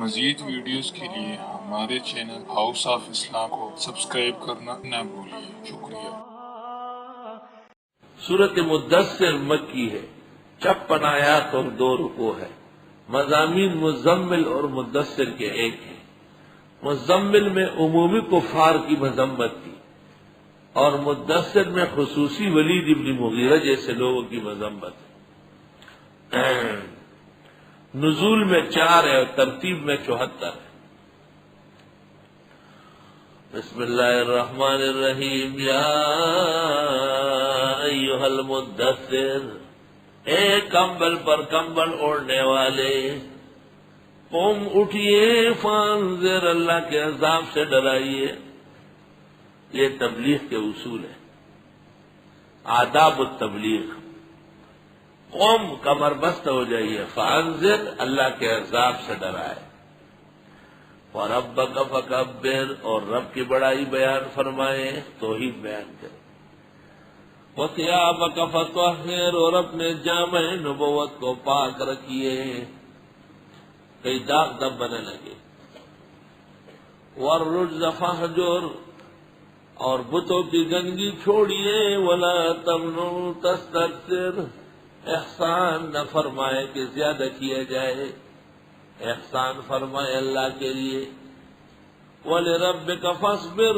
مزید ویڈیوز کے لیے ہمارے چینل ہاؤس آف اسلام کو سبسکرئیب کرنا نہ بھولیے۔ شکریہ۔ سورۃ مدثر مکی ہے، 56 آیات اور 2 رکوع ہے۔ مضامین مزمل اور مدثر کے ایک ہیں۔ مزمل میں عمومی کفار کی مذمت تھی اور مدثر میں خصوصی ولید ابن مغیرہ جیسے لوگوں کی مذمت ہے۔ نزول میں 4 ہے اور ترتیب میں 74 ہے۔ بسم اللہ الرحمن الرحیم۔ یا ایھا المدثر، اے کمبل پر کمبل اوڑھنے والے، قم اٹھئے، فانذر، اللہ کے عذاب سے ڈرائیے۔ یہ تبلیغ کے اصول ہیں، آداب التبلیغ۔ قوم کمر بست ہو جائیے، فانذر، اللہ کے عذاب سے ڈرائے۔ وَرَبَّكَ فَكَبِّرْ، اور رب کی بڑائی بیان فرمائے، توحید بیان کرے۔ وَثِيَابَكَ فَطَهِّرْ، اور اپنے جامع نبوت کو پاک رکھیے، کئی داغ دب بنے لگے۔ وَالرُّجْزَ فَاهْجُرْ، اور بتوں کی گندگی چھوڑیے۔ وَلَا تَمْنُنْ تَسْتَكْثِرْ، احسان نہ فرمائے کہ زیادہ کیا جائے، احسان فرمائے اللہ کے لیے۔ وَلِرَبِّكَ فَاصْبِرْ،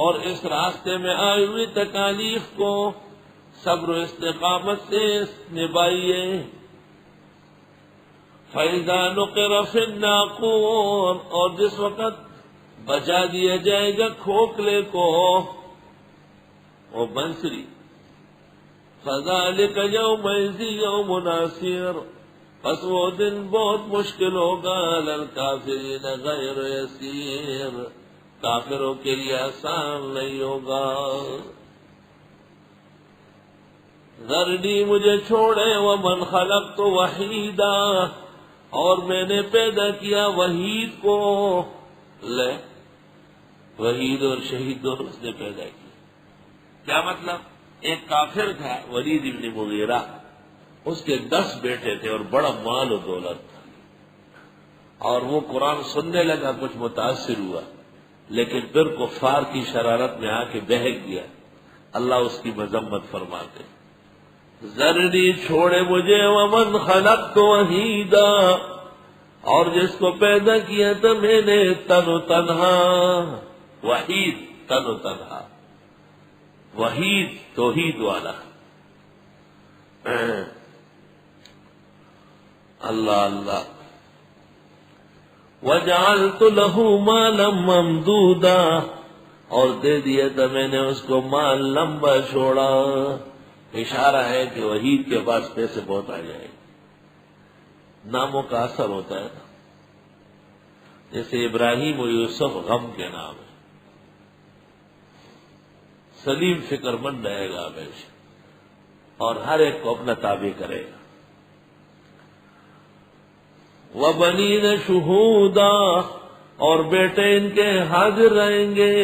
اور اس راستے میں آئی ہوئی تکالیف کو صبر و استقامت سے نبھائیے۔ فَإِذَا نُقِرَ فِي النَّاقُورِ، اور جس وقت بجا دیا جائے گا کھوکھلے کو، وہ بنسری۔ فَذَلِكَ يَوْمَئِذٍ يَوْمٌ عَسِيرٌ، پس وہ دن بہت مشکل ہوگا، عَلَى الْكَافِرِينَ غَيْرُ يَسِيرٌ، کافروں کے لیے آسان نہیں ہوگا۔ ذرنی، مجھے چھوڑے، وَمَنْ خَلَقْتُ وَحِيدًا، اور میں نے پیدا کیا وحید کو۔ لے، وحید اور شہید دونوں اس نے پیدا کیا۔ کیا مطلب؟ ایک کافر تھا ولید ابن مغیرہ، اس کے 10 بیٹے تھے اور بڑا مال و دولت تھا، اور وہ قرآن سننے لگا، کچھ متاثر ہوا، لیکن پھر کفار کی شرارت میں آ کے بہک گیا۔ اللہ اس کی مذمت فرماتے، ذرنی، چھوڑے مجھے، ومن خلقت وحیدا، اور جس کو پیدا کیا تھا میں نے تن و تنہا۔ وحید، تن و تنہا، وحید توحید والا۔ اللہ اللہ۔ وَجَعَلْتُ لَهُ مَالًا مَمْدُودًا، اور دے دیا تھا میں نے اس کو مال لمبا چھوڑا۔ اشارہ ہے کہ وحید کے پاس پیسے بہت آ جائے، ناموں کا اثر ہوتا ہے نا، جیسے ابراہیم و یوسف غم کے نام ہے۔ سلیم فکر مند رہے گا ہمیشہ، اور ہر ایک کو اپنا تابع کرے گا۔ وَبَنِينَ شُهُودًا، اور بیٹے ان کے حاضر رہیں گے۔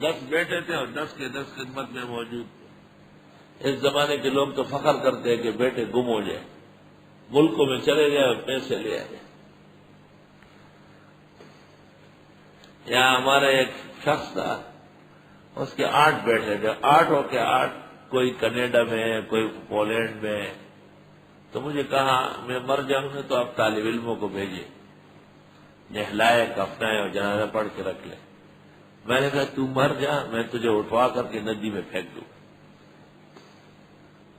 10 بیٹے تھے اور 10 کے 10 خدمت میں موجود تھے۔ اس زمانے کے لوگ تو فخر کرتے ہیں کہ بیٹے گم ہو جائے، ملکوں میں چلے گئے اور پیسے لے آئے۔ یہاں ہمارا ایک شخص تھا، اس کے 8 بیٹے تھے، 8 کے 8، کوئی کینیڈا میں ہے، کوئی پولینڈ میں ہے۔ تو مجھے کہا میں مر جاؤں گا تو آپ طالب علموں کو بھیجیں، نہلائے، کفنائے اور جنازہ پڑھ کے رکھ لیں۔ میں نے کہا تو مر جا، میں تجھے اٹھوا کر کے ندی میں پھینک دوں۔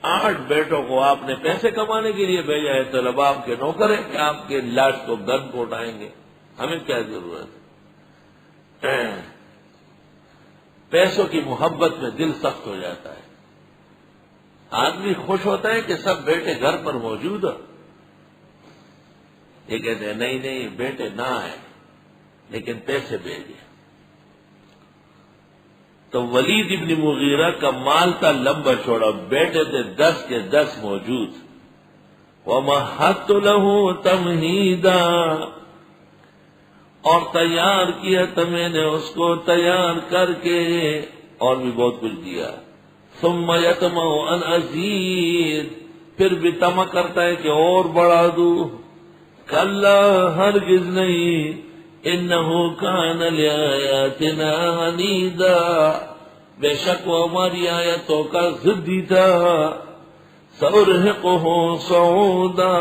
8 بیٹوں کو آپ نے پیسے کمانے کے لیے بھیجا ہے، طلباء آپ کے نوکر ہیں کہ آپ کے لاش کو گن کو اٹھائیں گے؟ ہمیں کیا ضرورت ہے؟ پیسوں کی محبت میں دل سخت ہو جاتا ہے۔ آدمی خوش ہوتا ہے کہ سب بیٹے گھر پر موجود ہیں، یہ کہتے ہیں نہیں نہیں بیٹے نہ آئے لیکن پیسے بھیجے۔ تو ولید ابن مغیرہ کا مال تھا لمبا چھوڑا، بیٹے تھے 10 کے 10 موجود۔ وَمَهَّدتُّ لَهُ تَمْهِيدًا، اور تیار کیا تھا میں نے اس کو تیار کر کے، اور بھی بہت کچھ دیا۔ ثُمَّ يَطْمَعُ أَنْ أَزِيدَ، پھر بھی طمع کرتا ہے کہ اور بڑھا دوں۔ کلا ہرگز نہیں، انہو کان لآیاتنا عنیدا، بے شک وہ ہماری آیتوں کا ضدی تھا، سأرہقہ صعودا،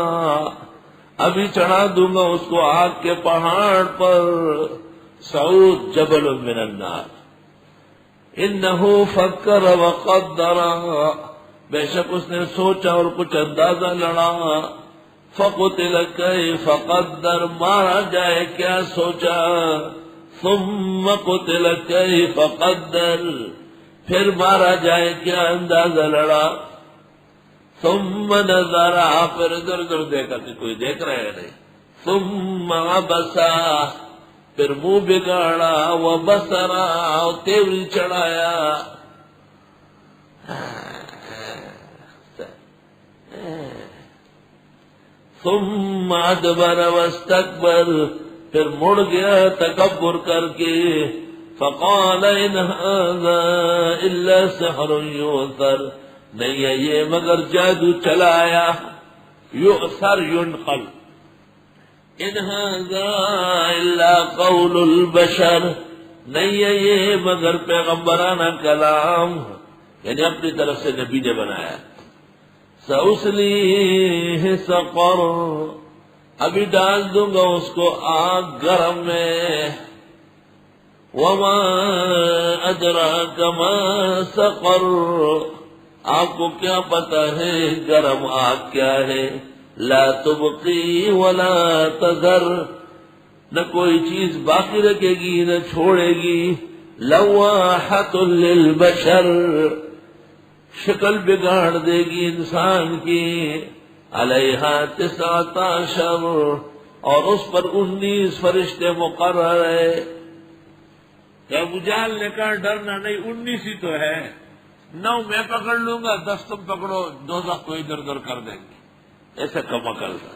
ابھی چڑھا دوں گا اس کو آگ کے پہاڑ پر، صعود جبل من النار، انہو فکر وقدر، بے شک اس نے سوچا اور کچھ اندازہ لڑا، فقتل کیف قدر، مارا جائے کیا سوچا، ثم قتل کیف قدر، پھر مارا جائے کیا اندازہ لڑا، ثم نظر، پھر ادھر ادھر دیکھا کہ کوئی دیکھ رہا ہے نہیں، ثم عبسا، پھر منہ بگاڑا، وبصرا، تیوری چڑھایا، ثم ادبر واستکبر، پھر مڑ گیا تکبر کر کے، فقال ان ھذا الا سحر یؤثر، نہیں ہے یہ مگر جادو چلایا، یؤثر ینقل، ان ھذا الا قول البشر، نہیں ہے یہ مگر پیغمبرانہ کلام، یعنی اپنی طرف سے نبی نے بنایا، سأصلیہ سقر، ابھی ڈال دوں گا اس کو آگ گرم میں، وما ادراک ما سقر، آپ کو کیا پتا ہے گرم آگ کیا ہے، لا تبقی ولا تذر، نہ کوئی چیز باقی رکھے گی نہ چھوڑے گی، لواحۃ للبشر، شکل بگاڑ دے گی انسان کی، علیہا 19، اور اس پر 19 فرشتے مقرر ہے، کہ ابو جہل نے کہا ڈرنا نہیں، 19 ہی تو ہے، 9 میں پکڑ لوں گا، 10 تم پکڑو، دوزخ کو ادھر ادھر کر دیں گے، ایسا کم عقل تھا۔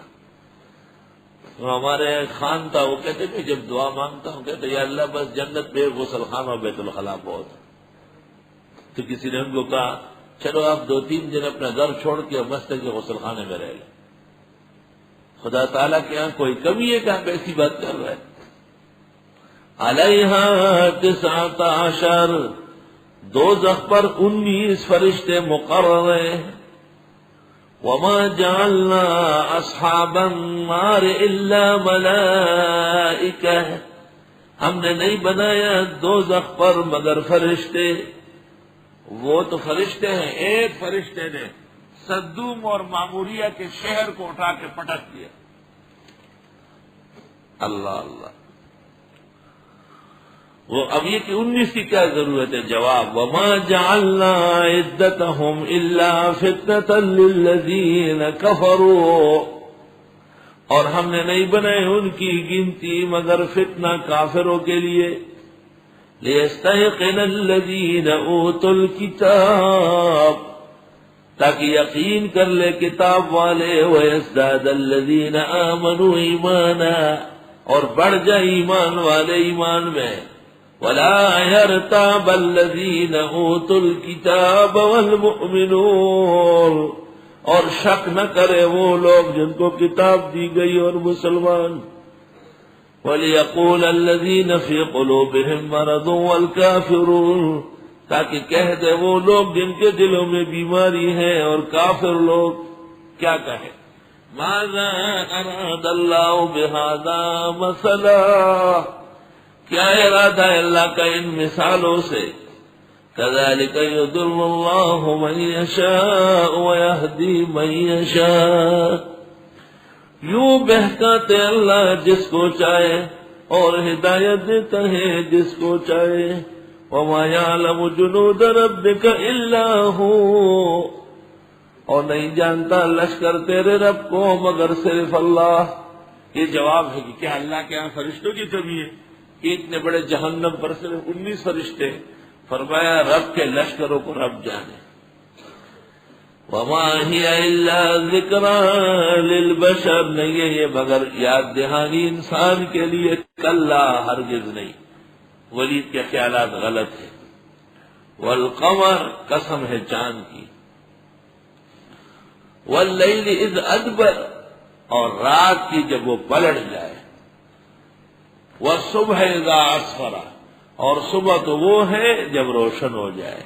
تو ہمارے خان تھا، وہ کہتے کہ جب دعا مانگتا ہوں کہتے یا اللہ بس جنت میں غسل خانہ اور بیت الخلاء بہت، تو کسی نے ان کو کہا چلو آپ 2-3 دن اپنا گھر چھوڑ کے مسجد کے غسل خانے میں رہ لیں، خدا تعالیٰ کے یہاں کوئی کمی ہے کہ آپ ایسی بات کر رہے ہیں، علیہا 19، دوزخ پر 19 فرشتے مقرر ہیں، وما جعلنا اصحاب النار الا ملائکہ، ہم نے نہیں بنایا دوزخ پر مگر فرشتے، وہ تو فرشتے ہیں، ایک فرشتے نے صدوم اور معموریہ کے شہر کو اٹھا کے پٹک دیا، اللہ اللہ، وہ اب یہ کہ 19 کی کیا ضرورت ہے، جواب وما جعلنا عدتهم الا فتنة للذین کفروا، اور ہم نے نہیں بنائے ان کی گنتی مگر فتنہ کافروں کے لیے، لیستيقن الذین اوتوا الکتاب، تاکہ یقین کر لے کتاب والے، ویزداد الذین آمنوا ایمانا، اور بڑھ جائے ایمان والے ایمان میں، ولا يرتاب الذين اوتوا الكتاب والمؤمنون، اور شک نہ کرے وہ لوگ جن کو کتاب دی گئی اور مسلمان، وَلِيَقُولَ الَّذِينَ فِي قُلُوبِهِم مَّرَضٌ وَالْكَافِرُونَ، تاکہ کہہ دے وہ لوگ جن کے دلوں میں بیماری ہے اور کافر لوگ کیا کہیں، ماذا اراد اللہ بہذا مثلا، کیا ارادہ ہے اللہ کا ان مثالوں سے، كذلك يضل الله من يشاء ويهدي من يشاء، یوں بہکاتے اللہ جس کو چاہے اور ہدایت دیتا ہے جس کو چاہے، وما يعلم جنود ربك الا هو، اور نہیں جانتا لشکر تیرے رب کو مگر صرف اللہ۔ یہ جواب ہے کہ کیا اللہ کے یہاں فرشتوں کی کمی ہے کہ اتنے بڑے جہنم پر صرف 19 فرشتے؟ فرمایا رب کے لشکروں کو رب جانے۔ وما هي الا ذکری للبشر، نہیں ہے یہ مگر یاد دہانی انسان کے لیے، کلا ہرگز نہیں، ولید کے خیالات غلط ہیں۔ والقمر، قسم ہے چاند کی، واللیل اذ ادبر، اور رات کی جب وہ پلٹ جائے، والصبح اذا اسفر، اور صبح تو وہ ہے جب روشن ہو جائے۔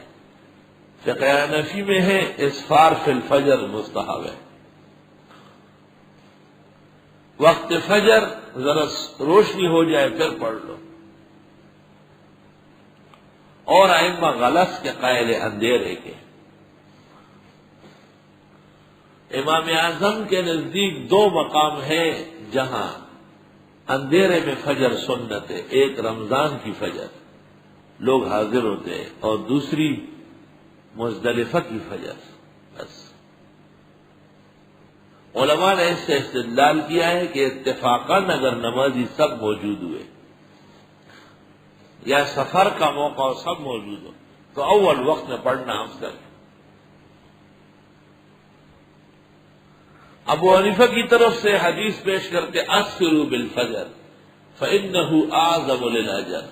فقہ حنفی میں ہے اسفار فی الفجر مستحب ہے، وقت فجر ذرا روشنی ہو جائے پھر پڑھ لو۔ اور ائمہ غلط کے قائل اندھیرے کے، امام اعظم کے نزدیک دو مقام ہیں جہاں اندھیرے میں فجر سنت ہے، ایک رمضان کی فجر لوگ حاضر ہوتے ہیں، اور دوسری مزدلفہ کی فجر۔ بس علماء نے اس سے استدلال کیا ہے کہ اتفاقاً اگر نمازی سب موجود ہوئے یا سفر کا موقع سب موجود ہو تو اول وقت میں پڑھنا افضل ہے۔ ابو حنیفہ کی طرف سے حدیث پیش کرتے اسروا بالفجر فإنه اعظم للأجر،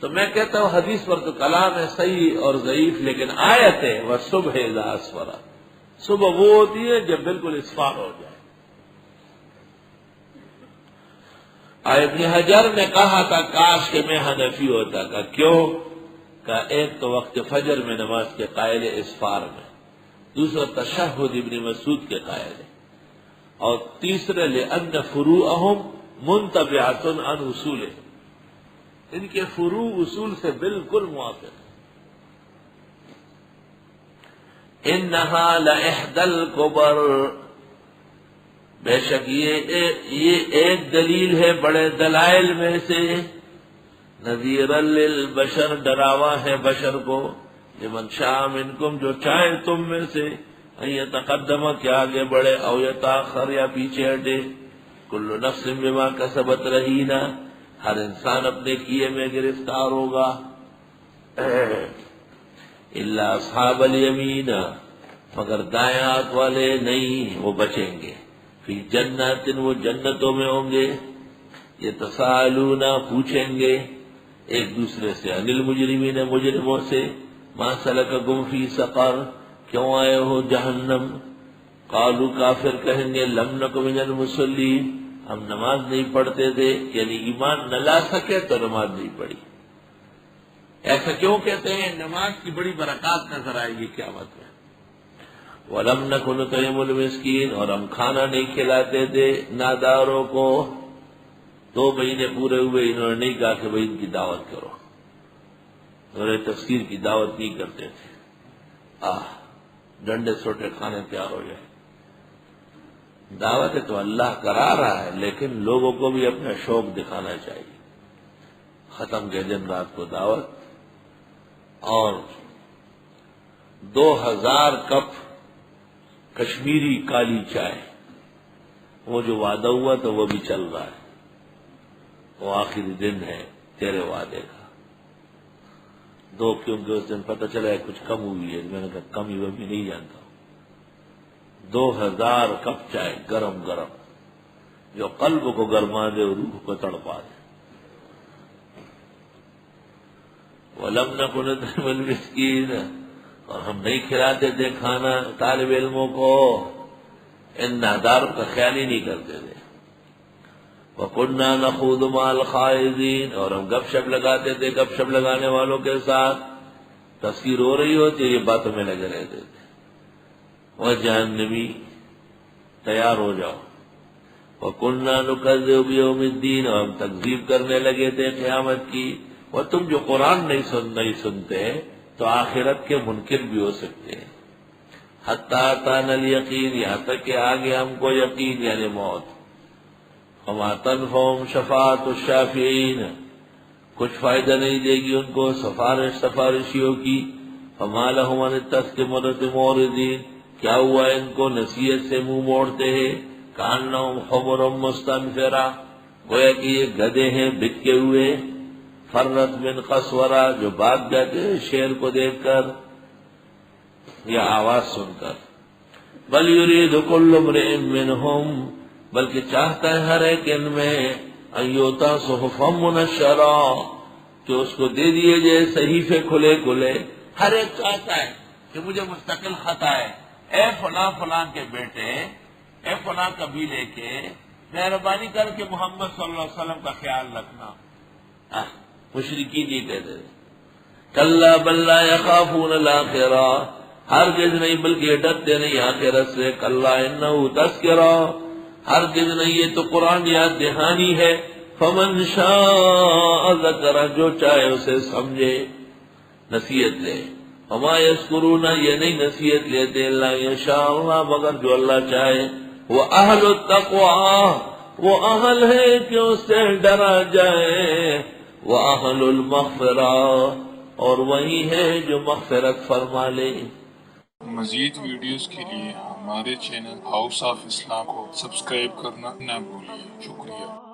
تو میں کہتا ہوں حدیث پر تو کلام ہے صحیح اور ضعیف، لیکن آیت ہے والصبح اذا اسفر، صبح وہ ہوتی ہے جب بالکل اسفار ہو جائے۔ ابن حجر نے کہا تھا کاش کہ میں حنفی ہوتا، کہ کیوں؟ کہ ایک تو وقت فجر میں نماز کے قائل اسفار میں، دوسرا تشہد ابن مسعود کے قائل ہے، اور تیسرا لأن فروعهم منتبعۃ عن اصولهم، ان کے فروع اصول سے بالکل موافق ہے۔ انہا لإحدى الکبر، بے شک یہ ایک دلیل ہے بڑے دلائل میں سے، نذیرا للبشر، ڈراوا ہے بشر کو، لمن شاء منکم، جو چاہے تم میں سے، ان یتقدم، کہ آگے بڑھے، او یتاخر، یا پیچھے ہٹے، کل نفس بما کسبت رہینہ، ہر انسان اپنے کیے میں گرفتار ہوگا، الا اصحاب الیمین، مگر دائیں ہاتھ والے نہیں، وہ بچیں گے، فی جنات، وہ جنتوں میں ہوں گے، یتساءلون، پوچھیں گے ایک دوسرے سے، عن المجرمین، مجرموں سے، ما سلککم فی سقر، کیوں آئے ہو جہنم، قالوا، کافر کہیں گے، لم نک من المصلین، ہم نماز نہیں پڑھتے تھے، یعنی ایمان نہ لا سکے تو نماز نہیں پڑھی۔ ایسا کیوں کہتے ہیں؟ نماز کی بڑی برکات نظر آئے گی قیامت میں۔ وَلَمْ نَكُ نُطْعِمُ الْمِسْكِينَ، اور ہم کھانا نہیں کھلاتے تھے ناداروں کو۔ 2 مہینے پورے ہوئے، انہوں نے نہیں کہا کہ بھائی ان کی دعوت کرو، انہیں تفسیر کی دعوت نہیں کرتے تھے، ڈنڈے سوٹے کھانے تیار ہو جائے۔ دعوت تو اللہ کرا رہا ہے، لیکن لوگوں کو بھی اپنا شوق دکھانا چاہیے۔ ختم کے دن رات کو دعوت، اور 2000 کپ کشمیری کالی چائے، وہ جو وعدہ ہوا تو وہ بھی چل رہا ہے، وہ آخری دن ہے تیرے وعدے کا۔ کیونکہ اس دن پتہ چلا ہے کچھ کم ہوئی ہے، میں نے کہا کم ہی وہ بھی نہیں جانتا ہوں۔ 2000 کپ چائے گرم گرم، جو قلب کو گرما دے اور روح کو تڑپا دے۔ وَلَمْ نَكُ نُطْعِمُ الْمِسْكِينَ، اور ہم نہیں کھلاتے تھے کھانا طالب علموں کو، ان ناداروں کا خیال ہی نہیں کرتے تھے۔ وَكُنَّا نَخُوضُ مَعَ الْخَائِضِينَ، اور ہم گپ شپ لگاتے تھے گپ شپ لگانے والوں کے ساتھ، تفسیر ہو رہی ہوتی یہ باتوں میں لگے رہتے تھے۔ وَجَهَنَّمِي، تیار ہو جاؤ۔ وَكُنَّا نُكَذِّبُ بِيَوْمِ الدِّينِ، اور ہم تکذیب کرنے لگے تھے قیامت کی۔ اور تم جو قرآن نہیں سنتے تو آخرت کے منکر بھی ہو سکتے ہیں۔ حَتَّىٰ أَتَانَا الْيَقِينُ، یہاں تک کہ آگے ہم کو یقین یعنی موت۔ وَمَا تَنْفَعُهُمْ شَفَاعَةُ الشَّافِعِينَ، کچھ فائدہ نہیں دے گی ان کو سفارشیوں کی۔ فَمَا لَهُمْ عَنِ التَّذْكِرَةِ مُعْرِضِينَ، کیا ہوا ان کو نصیحت سے منہ موڑتے ہیں۔ كَأَنَّهُمْ حُمُرٌ مُسْتَنفِرَةٌ، گویا کہ یہ گدھے ہیں بھٹکے ہوئے۔ فرت من قسورہ، جو بھاگ جاتے ہیں شیر کو دیکھ کر یا آواز سن کر۔ بل یرید کل امرئ منہم، بلکہ چاہتا ہے ہر ایک ان میں، ان یؤتی صحفا منشرا، کہ اس کو دے دیے جائے صحیفے کھلے کھلے۔ ہر ایک چاہتا ہے کہ مجھے مستقل خط آئے، اے فلاں فلاں کے بیٹے، اے فلاں قبیلے کے مہربانی کر کے محمد صلی اللہ علیہ وسلم کا خیال رکھنا. مشرکین یہ کہتے ہیں کلا بل لا یخافون الآخرہ، ہرگز نہیں بلکہ ڈرتے نہیں آخرت سے. کلا انہ تذکرہ، ہرگز نہیں یہ تو قرآن یاد دہانی ہے. فمن شاء ذکر، جو چاہے اسے سمجھے نصیحت لے. وما یذکرون، یہ نہیں نصیحت لیتے الا یشاء اللہ، مگر جو اللہ چاہے. وہ اہل التقوی، وہ اہل ہے کہ اس سے ڈرا جائے. وہ اہل المغفرہ، اور وہی ہے جو مغفرت فرما لے. مزید ویڈیوز کے لیے ہمارے چینل ہاؤس آف اسلام کو سبسکرائب کرنا نہ بھولیے. شکریہ.